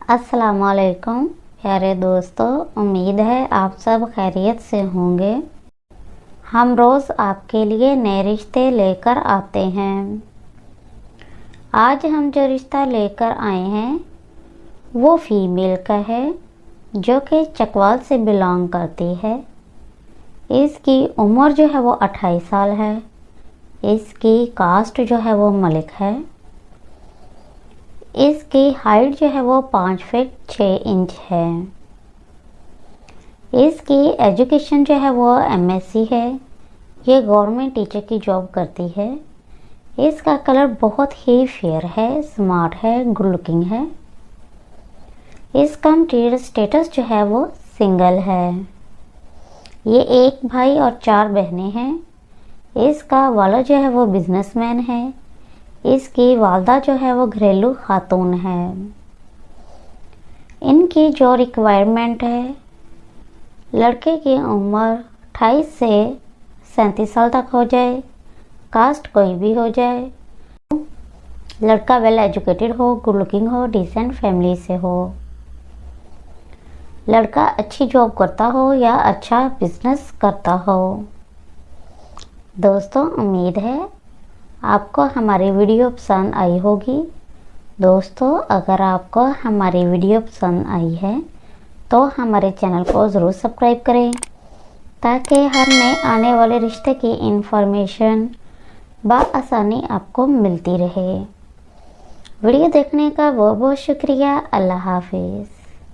अस्सलामुअलैकुम प्यारे दोस्तों, उम्मीद है आप सब खैरियत से होंगे। हम रोज़ आपके लिए नए रिश्ते लेकर आते हैं। आज हम जो रिश्ता लेकर आए हैं वो फीमेल का है, जो कि चकवाल से बिलोंग करती है। इसकी उम्र जो है वो 28 साल है। इसकी कास्ट जो है वो मलिक है। इसकी हाइट जो है वो 5 फीट 6 इंच है। इसकी एजुकेशन जो है वो MSc है। ये गवर्नमेंट टीचर की जॉब करती है। इसका कलर बहुत ही फेयर है, स्मार्ट है, गुड लुकिंग है। इसका मटीरियल स्टेटस जो है वो सिंगल है। ये एक भाई और 4 बहनें हैं। इसका वाला जो है वो बिजनेसमैन है। इसकी वालदा जो है वो घरेलू खातून है। इनकी जो रिक्वायरमेंट है, लड़के की उम्र 28 से 37 साल तक हो जाए, कास्ट कोई भी हो जाए, लड़का वेल एजुकेटेड हो, गुड लुकिंग हो, डिसेंट फैमिली से हो, लड़का अच्छी जॉब करता हो या अच्छा बिजनेस करता हो। दोस्तों, उम्मीद है आपको हमारी वीडियो पसंद आई होगी। दोस्तों, अगर आपको हमारी वीडियो पसंद आई है तो हमारे चैनल को ज़रूर सब्सक्राइब करें, ताकि हर नए आने वाले रिश्ते की इन्फॉर्मेशन बआसानी आपको मिलती रहे। वीडियो देखने का बहुत बहुत शुक्रिया। अल्लाह हाफिज़।